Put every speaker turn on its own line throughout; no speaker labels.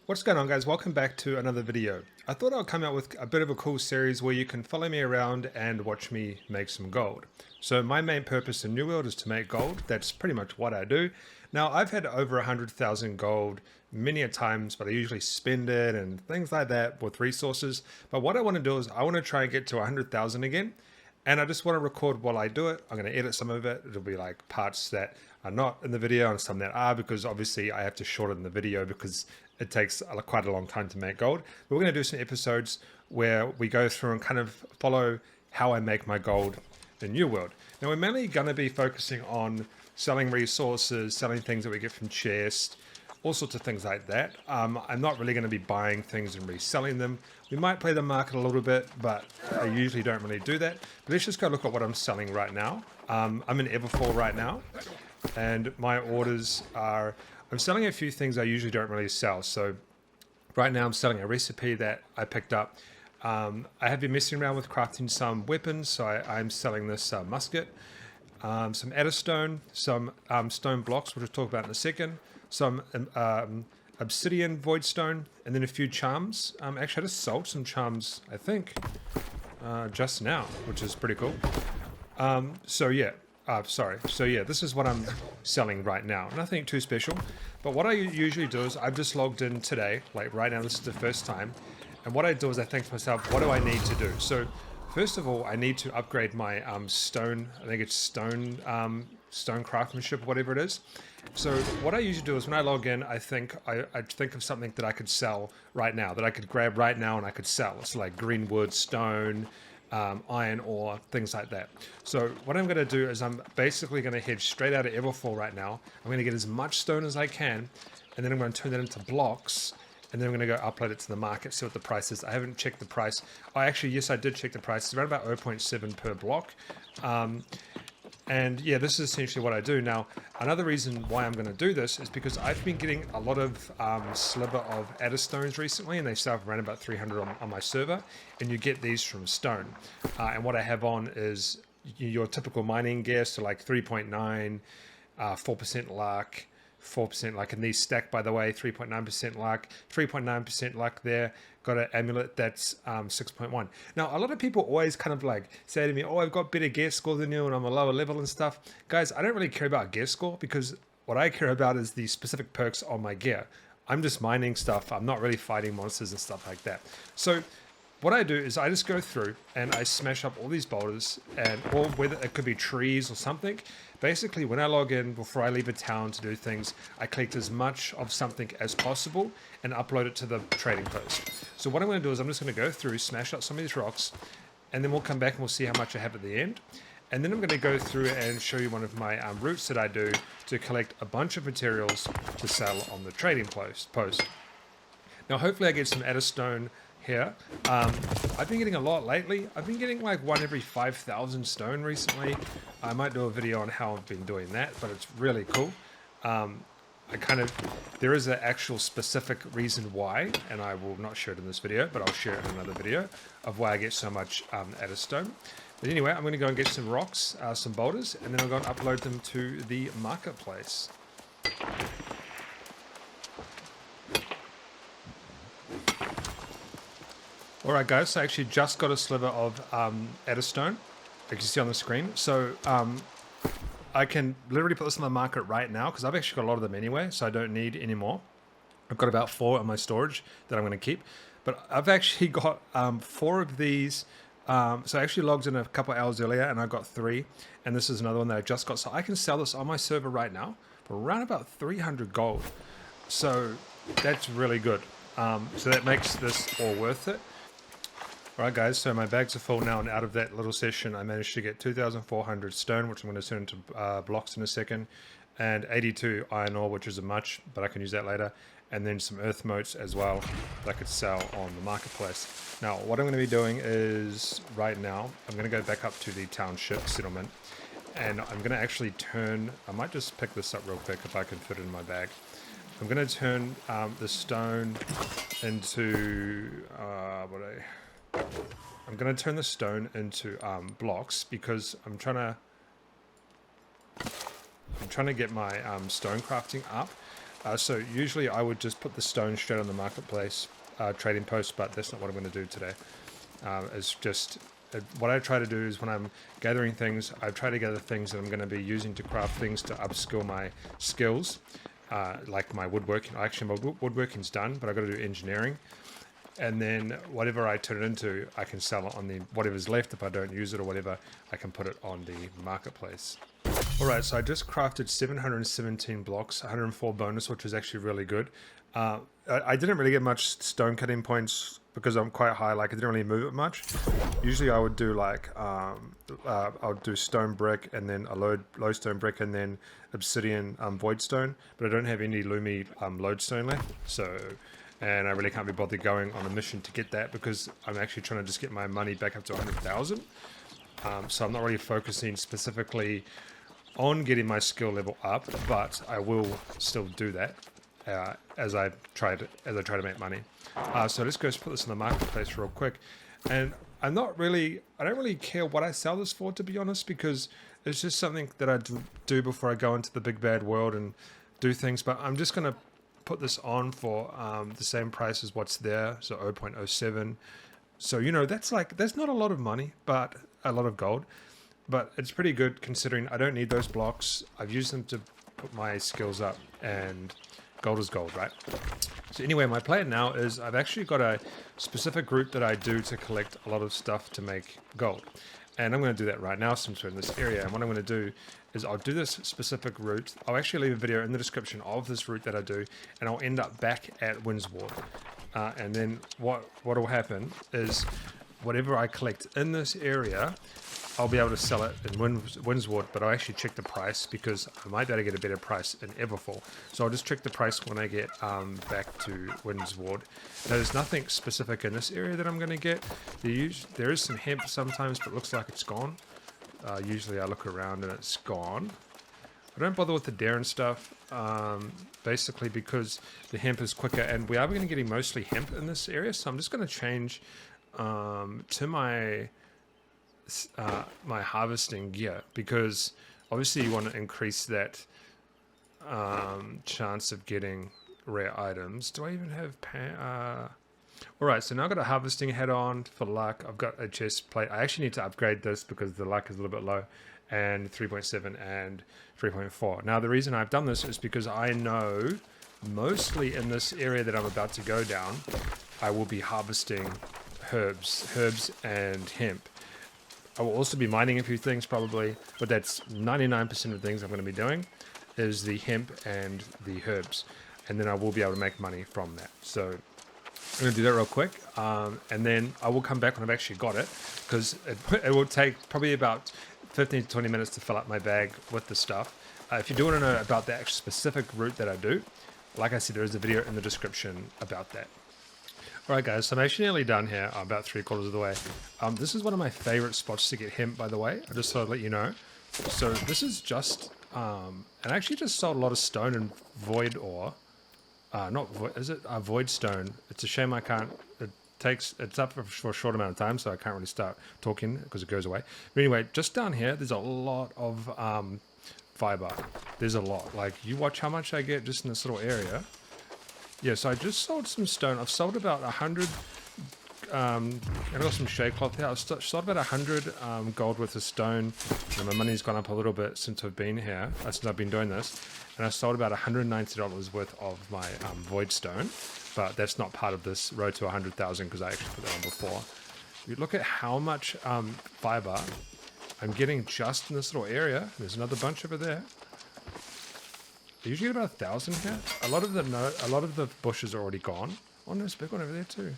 What's going on, guys? Welcome back to another video. I thought I'd come out with a bit of a cool series where you can follow me around and watch me make some gold. So my main purpose in New World is to make gold. That's pretty much what I do. Now, I've had over 100,000 gold many a times, but I usually spend it and things like that with resources. But what I want to do is I want to try and get to 100,000 again. And I just want to record while I do it. I'm going to edit some of it. It'll be like parts that are not in the video and some that are, because obviously I have to shorten the video because it takes quite a long time to make gold. But we're going to do some episodes where we go through and kind of follow how I make my gold in New World. Now, we're mainly going to be focusing on selling resources, selling things that we get from chests, all sorts of things like that. I'm not really going to be buying things and reselling them. We might play the market a little bit, but I usually don't really do that. But let's just go look at what I'm selling right now. I'm in Everfall right now, and my orders are, I'm selling a few things I usually don't really sell. So right now I'm selling a recipe that I picked up. I have been messing around with crafting some weapons, so I'm selling this musket, some Adderstone, some stone blocks, which we'll talk about in a second, some obsidian voidstone, and then a few charms. Actually, I just sold some charms, I think, just now, which is pretty cool. So yeah, this is what I'm selling right now. Nothing too special, but what I usually do is I've just logged in today, like right now, this is the first time. And what I do is I think to myself, what do I need to do? So first of all, I need to upgrade my stone, I think it's stone craftsmanship, whatever it is. So what I usually do is when I log in, I think of something that I could sell right now, that I could grab right now and I could sell. It's like green wood, stone, iron ore, things like that. So what I'm going to do is I'm basically going to head straight out of Everfall right now. I'm going to get as much stone as I can, and then I'm going to turn that into blocks, and then I'm going to go upload it to the market, see what the price is. I haven't checked the price. Oh, actually, yes, I did check the price. It's around about 0.7 per block. And yeah, this is essentially what I do. Now, another reason why I'm going to do this is because I've been getting a lot of Sliver of Adderstones recently, and they sell for around about 300 on my server, and you get these from stone. And what I have on is your typical mining gear, so like 3.9, 4% luck, 4% luck, and these stack, by the way, 3.9% luck, 3.9% luck there. Got an amulet that's 6.1. Now, a lot of people always kind of like say to me, oh, I've got better gear score than you and I'm a lower level and stuff. Guys, I don't really care about gear score, because what I care about is the specific perks on my gear. I'm just mining stuff. I'm not really fighting monsters and stuff like that. So what I do is I just go through and I smash up all these boulders, and or whether it could be trees or something. Basically, when I log in, before I leave a town to do things, I collect as much of something as possible and upload it to the trading post. So what I'm going to do is I'm just going to go through, smash up some of these rocks, and then we'll come back and we'll see how much I have at the end. And then I'm going to go through and show you one of my routes that I do to collect a bunch of materials to sell on the trading post. Now, hopefully I get some Adderstone here. I've been getting a lot lately. I've been getting like one every 5,000 stone recently. I might do a video on how I've been doing that, but it's really cool. There is an actual specific reason why, and I will not share it in this video, but I'll share it in another video of why I get so much Adderstone. But anyway, I'm going to go and get some rocks, some boulders, and then I'm going to upload them to the marketplace. Alright guys, so I actually just got a sliver of Adderstone, like you see on the screen. So I can literally put this in the market right now, because I've actually got a lot of them anyway, so I don't need any more. I've got about 4 in my storage that I'm going to keep. But I've actually got 4 of these. So I actually logged in a couple hours earlier and I got 3. And this is another one that I just got. So I can sell this on my server right now for around about 300 gold. So that's really good. So that makes this all worth it. Alright guys, so my bags are full now, and out of that little session I managed to get 2,400 stone, which I'm going to turn into blocks in a second, and 82 iron ore, which isn't much, but I can use that later, and then some earth motes as well that I could sell on the marketplace. Now what I'm going to be doing is, right now, I'm going to go back up to the township settlement, and I'm going to actually turn, I might just pick this up real quick if I can fit it in my bag. I'm going to turn the stone into, I'm going to turn the stone into blocks, because I'm trying to get my stone crafting up. So usually I would just put the stone straight on the marketplace trading post, but that's not what I'm going to do today. It's just what I try to do is when I'm gathering things, I try to gather things that I'm going to be using to craft things to upskill my skills, like my woodworking. Actually, my woodworking's done, but I've got to do engineering. And then whatever I turn it into, I can sell it on the whatever's left. If I don't use it or whatever, I can put it on the marketplace. Alright, so I just crafted 717 blocks, 104 bonus, which is actually really good. I didn't really get much stone cutting points because I'm quite high, like I didn't really move it much. Usually I would do like, I would do stone brick and then a low stone brick and then obsidian void stone, but I don't have any Lumi lodestone left, so... And I really can't be bothered going on a mission to get that because I'm actually trying to just get my money back up to 100,000. So I'm not really focusing specifically on getting my skill level up, but I will still do that as I try to make money. So let's go put this in the marketplace real quick. And I don't really care what I sell this for, to be honest, because it's just something that I do before I go into the big bad world and do things. But I'm just gonna put this on for the same price as what's there, so 0.07. So you know that's not a lot of money, but a lot of gold, but it's pretty good considering I don't need those blocks. I've used them to put my skills up, and gold is gold, right? So anyway, my plan now is I've actually got a specific route that I do to collect a lot of stuff to make gold. And I'm going to do that right now since we're in this area. And what I'm going to do is I'll do this specific route. I'll actually leave a video in the description of this route that I do. And I'll end up back at Windsward. And then what will happen is whatever I collect in this area, I'll be able to sell it in Windsward. But I'll actually check the price because I might be able to get a better price in Everfall. So I'll just check the price when I get back to Windsward. Now there's nothing specific in this area that I'm going to get. There is some hemp sometimes, but it looks like it's gone. Usually I look around and it's gone. I don't bother with the dare and stuff, basically because the hemp is quicker, and we are going to be getting mostly hemp in this area. So I'm just going to change to my my harvesting gear, because obviously you want to increase that chance of getting rare items. Do I even have alright, so now I've got a harvesting head on for luck. I've got a chest plate. I actually need to upgrade this because the luck is a little bit low, and 3.7 and 3.4. Now the reason I've done this is because I know mostly in this area that I'm about to go down, I will be harvesting herbs and hemp. I will also be mining a few things probably, but that's 99% of the things I'm going to be doing is the hemp and the herbs. And then I will be able to make money from that. So I'm going to do that real quick. And then I will come back when I've actually got it, because it will take probably about 15 to 20 minutes to fill up my bag with the stuff. If you do want to know about that specific route that I do, like I said, there is a video in the description about that. Alright guys, so I'm actually nearly done here. I'm about 3/4 of the way. This is one of my favorite spots to get hemp, by the way. I just thought I'd let you know. So this is just, and I actually just sold a lot of stone and void ore. Not void, is it? Void stone. It's a shame I can't, it's up for a short amount of time, so I can't really start talking because it goes away. But anyway, just down here, there's a lot of fiber. There's a lot. Like, you watch how much I get just in this little area. Yeah, so I just sold some stone. I've sold about 100, and I got some shade cloth here. I've sold about 100 gold worth of stone, and my money's gone up a little bit since I've been here, since I've been doing this. And I sold about $190 worth of my void stone, but that's not part of this road to 100,000 because I actually put that on before. You look at how much fiber I'm getting just in this little area. There's another bunch over there. I usually get about 1,000 here. A lot of the bushes are already gone. Oh, no, there's a big one over there too.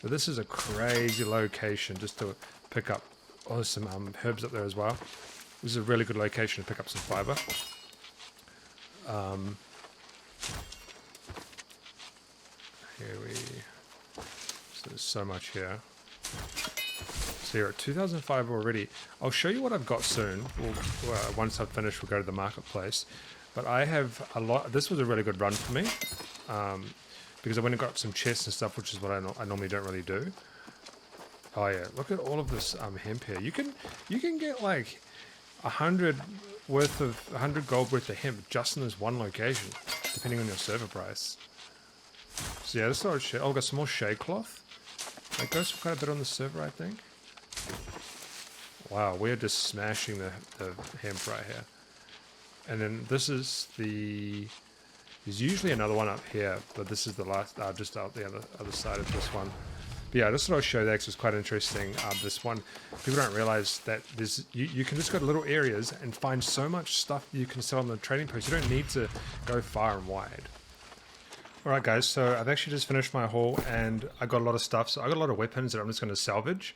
But this is a crazy location just to pick up. Oh, there's some herbs up there as well. This is a really good location to pick up some fiber. So there's so much here. So you're at 2,005 already. I'll show you what I've got soon. Once I've finished, we'll go to the marketplace. But I have a lot. This was a really good run for me, because I went and got some chests and stuff, which is what I normally don't really do. Oh yeah, look at all of this hemp here. You can get like 100 gold worth of hemp just in this one location. depending on your server price. So yeah, this sort of shit. Oh, I've got some more shade cloth. That goes for quite a bit on the server, I think. Wow, we're just smashing the hemp right here. And then this is the... There's usually another one up here, but this is the last, just out the other side of this one. But yeah, I just thought I'd show that because it's quite interesting. This one, people don't realize that there's you can just go to little areas and find so much stuff you can sell on the trading post. You don't need to go far and wide. Alright guys, so I've actually just finished my haul and I got a lot of stuff. So I got a lot of weapons that I'm just going to salvage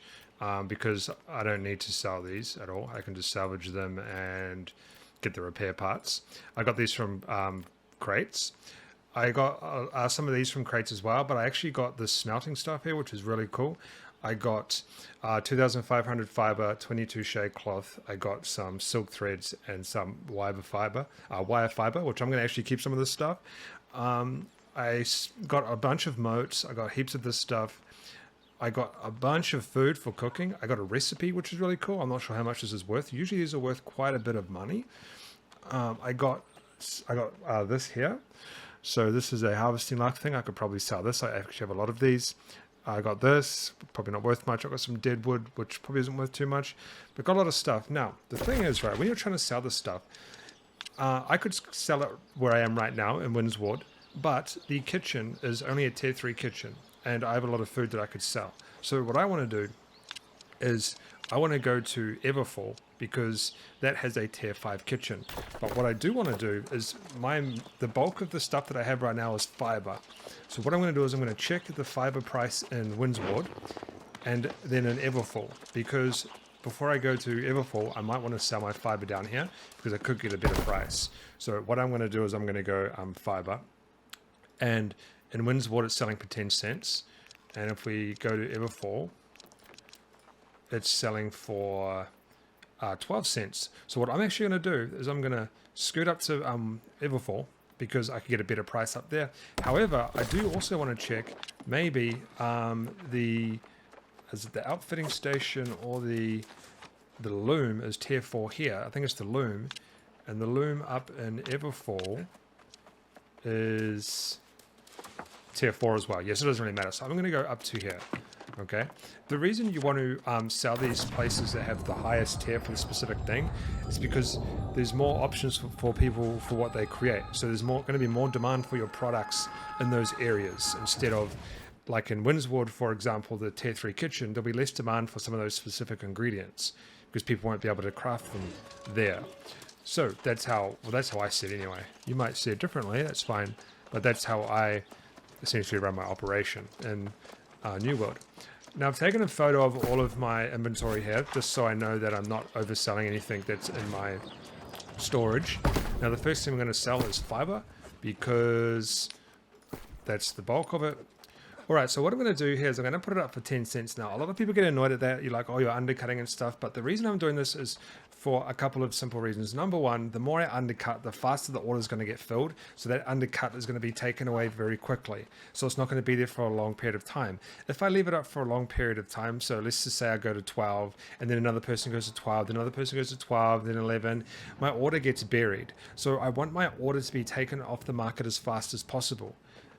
because I don't need to sell these at all. I can just salvage them and get the repair parts. I got these from crates. I got some of these from crates as well, but I actually got the smelting stuff here, which is really cool. I got 2,500 fiber, 22 shade cloth. I got some silk threads and some wire fiber, which I'm going to actually keep some of this stuff. I got a bunch of moats. I got heaps of this stuff. I got a bunch of food for cooking. I got a recipe, which is really cool. I'm not sure how much this is worth. Usually these are worth quite a bit of money. I got this here. So this is a harvesting luck thing. I could probably sell this. I actually have a lot of these. I got this, probably not worth much. I got some dead wood, which probably isn't worth too much. But got a lot of stuff. Now, the thing is, right, when you're trying to sell this stuff, I could sell it where I am right now in Windsward, but the kitchen is only a tier 3 kitchen, and I have a lot of food that I could sell. So what I want to do is I want to go to Everfall because that has a tier 5 kitchen. But what I do want to do is the bulk of the stuff that I have right now is fiber. So what I'm going to do is I'm going to check the fiber price in Windsward and then in Everfall, because before I go to Everfall, I might want to sell my fiber down here because I could get a better price. So what I'm going to do is I'm going to go fiber, and in Windsward it's selling for 10 cents, and if we go to Everfall, it's selling for 12 cents. So what I'm actually going to do is I'm going to scoot up to Everfall because I can get a better price up there. However, I do also want to check maybe is it the outfitting station or the loom is tier 4 here. I think it's the loom, and the loom up in Everfall is tier 4 as well. Yes, it doesn't really matter. So I'm going to go up to here. Okay, the reason you want to sell these places that have the highest tier for the specific thing is because there's more options for people for what they create. So there's going to be more demand for your products in those areas instead of, like in Windsward, for example, the tier 3 kitchen. There'll be less demand for some of those specific ingredients because people won't be able to craft them there. So that's how I see it anyway. You might see it differently. That's fine, but that's how I essentially run my operation in New World. Now I've taken a photo of all of my inventory here just so I know that I'm not overselling anything that's in my storage. Now the first thing I'm going to sell is fiber because that's the bulk of it. Alright, so what I'm going to do here is I'm going to put it up for 10 cents now. A lot of people get annoyed at that. You're like, oh, you're undercutting and stuff. But the reason I'm doing this is for a couple of simple reasons. Number one, the more I undercut, the faster the order is going to get filled. So that undercut is going to be taken away very quickly. So it's not going to be there for a long period of time. If I leave it up for a long period of time, so let's just say I go to 12, and then another person goes to 12, then another person goes to 12, then 11, my order gets buried. So I want my order to be taken off the market as fast as possible.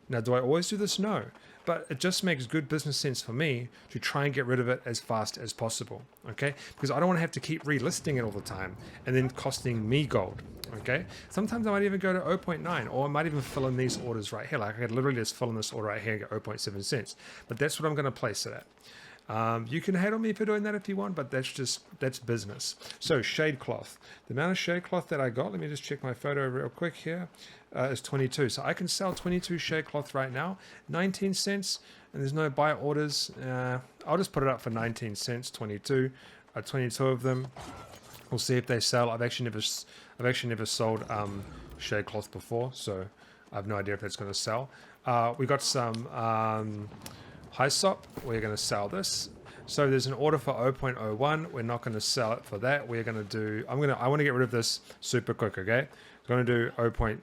Now, do I always do this? No. But it just makes good business sense for me to try and get rid of it as fast as possible, okay? Because I don't want to have to keep relisting it all the time and then costing me gold, okay? Sometimes I might even go to 0.9, or I might even fill in these orders right here. Like I could literally just fill in this order right here and get 0.7 cents. But that's what I'm going to place it at. You can hate on me for doing that if you want, but that's business. So shade cloth. The amount of shade cloth that I got, let me just check my photo real quick here, is 22. So I can sell 22 shade cloth right now, 19 cents, and there's no buy orders. I'll just put it up for 19 cents, 22 of them. We'll see if they sell. I've actually never sold shade cloth before, so I have no idea if that's going to sell. We got some Hyssop. We're going to sell this. So there's an order for 0.01. We're not going to sell it for that. We're going to do, I want to get rid of this super quick, okay? I'm going to do 0.8.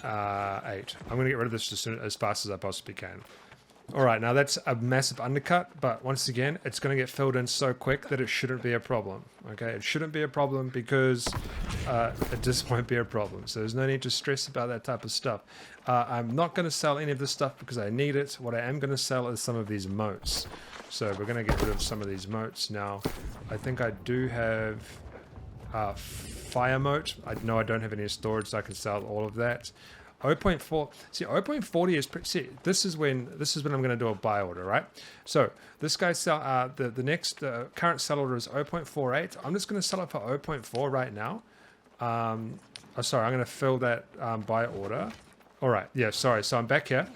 I'm going to get rid of this as fast as I possibly can. All right, now that's a massive undercut, but once again, it's going to get filled in so quick that it shouldn't be a problem. Okay, it shouldn't be a problem because it just won't be a problem. So there's no need to stress about that type of stuff. I'm not going to sell any of this stuff because I need it. What I am going to sell is some of these motes. So we're going to get rid of some of these motes now. I think I do have fire mote. I know I don't have any storage, so I can sell all of that. 0.4. See, 0.40 is pretty. See, this is when I'm going to do a buy order, right? So this guy sell the next current sell order is 0.48. I'm just going to sell it for 0.4 right now. Oh, sorry, I'm going to fill that buy order. All right, yeah, sorry. So I'm back here.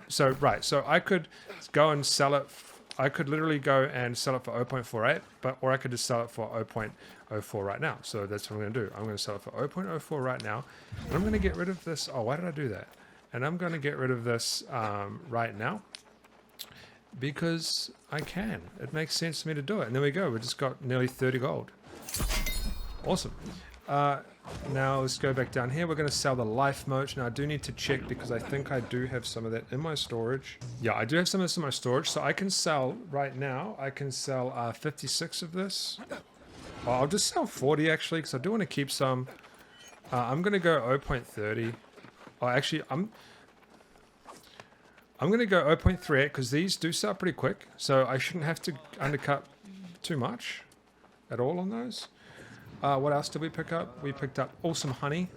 So I could go and sell it. I could literally go and sell it for 0.48, or I could just sell it for 0.04 right now. So that's what I'm going to do. I'm going to sell it for 0.04 right now. And I'm going to get rid of this. Oh, why did I do that? And I'm going to get rid of this right now because I can. It makes sense to me to do it. And there we go. We just got nearly 30 gold. Awesome. Now let's go back down here. We're going to sell the life mote. Now I do need to check because I think I do have some of that in my storage. Yeah, I do have some of this in my storage. So I can sell right now. I can sell 56 of this. Oh, I'll just sell 40 actually because I do want to keep some. I'm going to go 0.30. Oh, actually, I'm going to go 0.38 because these do sell pretty quick. So I shouldn't have to undercut too much at all on those. What else did we pick up? We picked up awesome honey.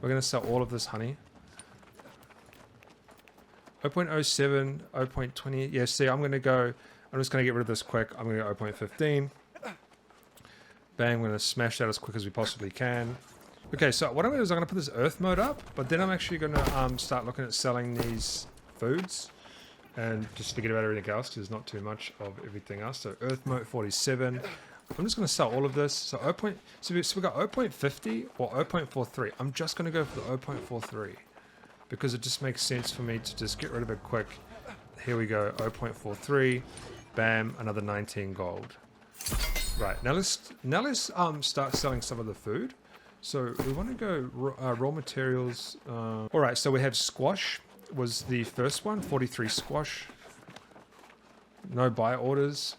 We're going to sell all of this honey. 0.07, 0.20. Yeah, see, I'm just going to get rid of this quick. I'm going to go 0.15. Bang, we're going to smash that as quick as we possibly can. Okay, so what I'm going to do is I'm going to put this earth mode up, but then I'm actually going to start looking at selling these foods and just forget about everything else because there's not too much of everything else. So earth mode 47. I'm just going to sell all of this. So so we got 0.50 or 0.43. I'm just going to go for the 0.43 because it just makes sense for me to just get rid of it quick. Here we go, 0.43. Bam, another 19 gold. Right, now let's start selling some of the food. So we want to go raw materials. All right, so we have squash was the first one, 43 squash. No buy orders.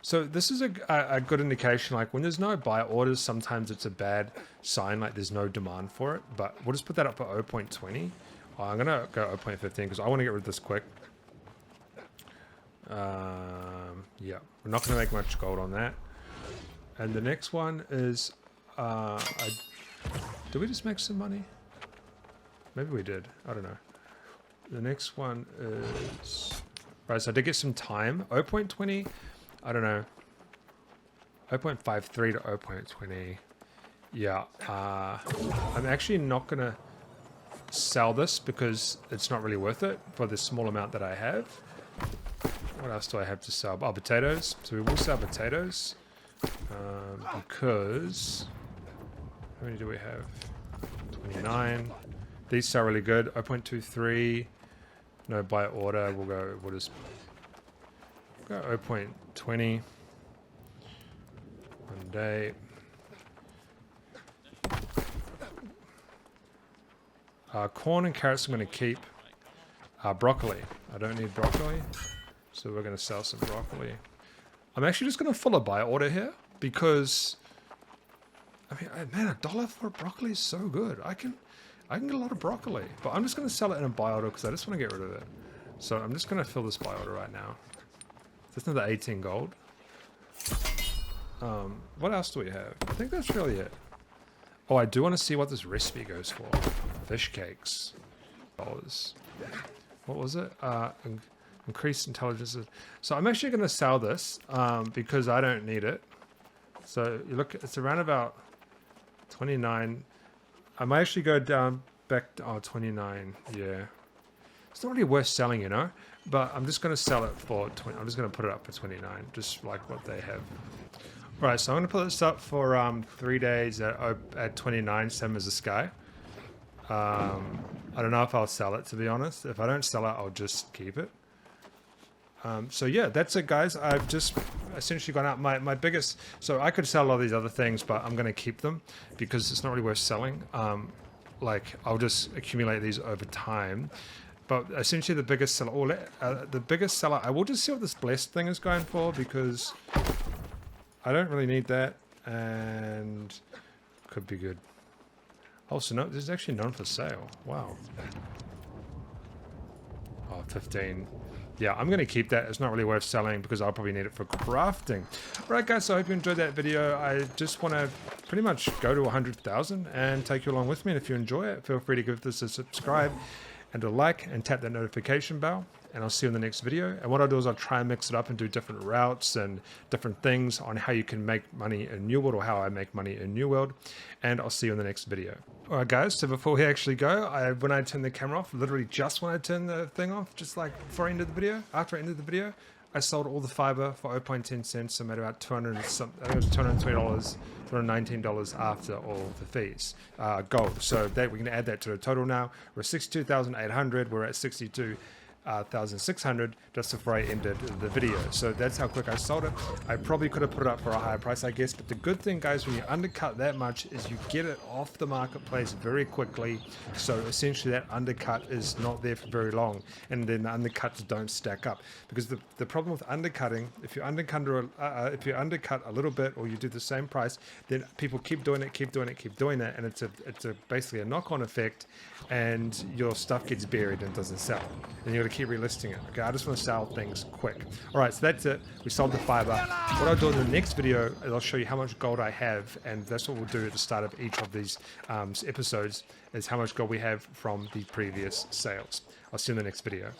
So this is a good indication, like when there's no buy orders, sometimes it's a bad sign, like there's no demand for it. But we'll just put that up for 0.20. Oh, I'm going to go 0.15 because I want to get rid of this quick. Yeah, we're not going to make much gold on that. And the next one is, did we just make some money? Maybe we did. I don't know. The next one is, right, so I did get some time. 0.20. I don't know, 0.53 to 0.20. Yeah, I'm actually not going to sell this because it's not really worth it for the small amount that I have. What else do I have to sell? Oh, potatoes. So we will sell potatoes because, how many do we have? 29. These sell really good. 0.23. No buy order. We'll just go 0.20. 1 day. Corn and carrots I'm going to keep. Broccoli. I don't need broccoli. So we're going to sell some broccoli. I'm actually just going to follow buy order here because, I mean, man, $1 for broccoli is so good. I can get a lot of broccoli, but I'm just going to sell it in a buy order because I just want to get rid of it. So I'm just going to fill this buy order right now. That's another 18 gold. What else do we have? I think that's really it. Oh, I do want to see what this recipe goes for. Fish cakes. What was it? Increased intelligence. So I'm actually going to sell this because I don't need it. So you look, it's around about 29. I might actually go down back to 29. Yeah. It's not really worth selling, you know, but I'm just going to sell it for 20. I'm just going to put it up for 29, just like what they have. All right, so I'm going to put this up for 3 days at 29, same as this guy. I don't know if I'll sell it, to be honest. If I don't sell it, I'll just keep it. So yeah, that's it, guys. I've just essentially gone out my biggest. So I could sell all these other things, but I'm going to keep them because it's not really worth selling. Like I'll just accumulate these over time. But essentially the biggest seller, I will just see what this blessed thing is going for, because I don't really need that, and could be good. Also, no, there's actually none for sale. Wow. Oh, 15. Yeah, I'm going to keep that. It's not really worth selling because I'll probably need it for crafting. Alright guys, so I hope you enjoyed that video. I just want to pretty much go to 100,000 and take you along with me. And if you enjoy it, feel free to give this a subscribe and a like and tap that notification bell. And I'll see you in the next video. And what I'll do is I'll try and mix it up and do different routes and different things on how you can make money in New World, or how I make money in New World. And I'll see you in the next video. Alright guys, so before we actually go, when I turn the camera off, literally just when I turn the thing off, just like before I ended the video, after I ended the video, I sold all the fiber for 0.10 cents, so I made about 200 something, I think it was $220, $219 after all the fees, gold. So that we can add that to the total now. We're at 62,800, we're at 62,600 just before I ended the video. So that's how quick I sold it. I probably could have put it up for a higher price, I guess, but the good thing, guys, when you undercut that much is you get it off the marketplace very quickly. So essentially that undercut is not there for very long, and then the undercuts don't stack up, because the problem with undercutting, if you undercut a little bit, or you do the same price, then people keep doing it, and it's basically a knock-on effect, and your stuff gets buried and doesn't sell, and you got to keep relisting it. Okay, I just want to sell things quick. All right, so that's it. We sold the fiber. What I'll do in the next video is I'll show you how much gold I have, and that's what we'll do at the start of each of these episodes, is how much gold we have from the previous sales. I'll see you in the next video.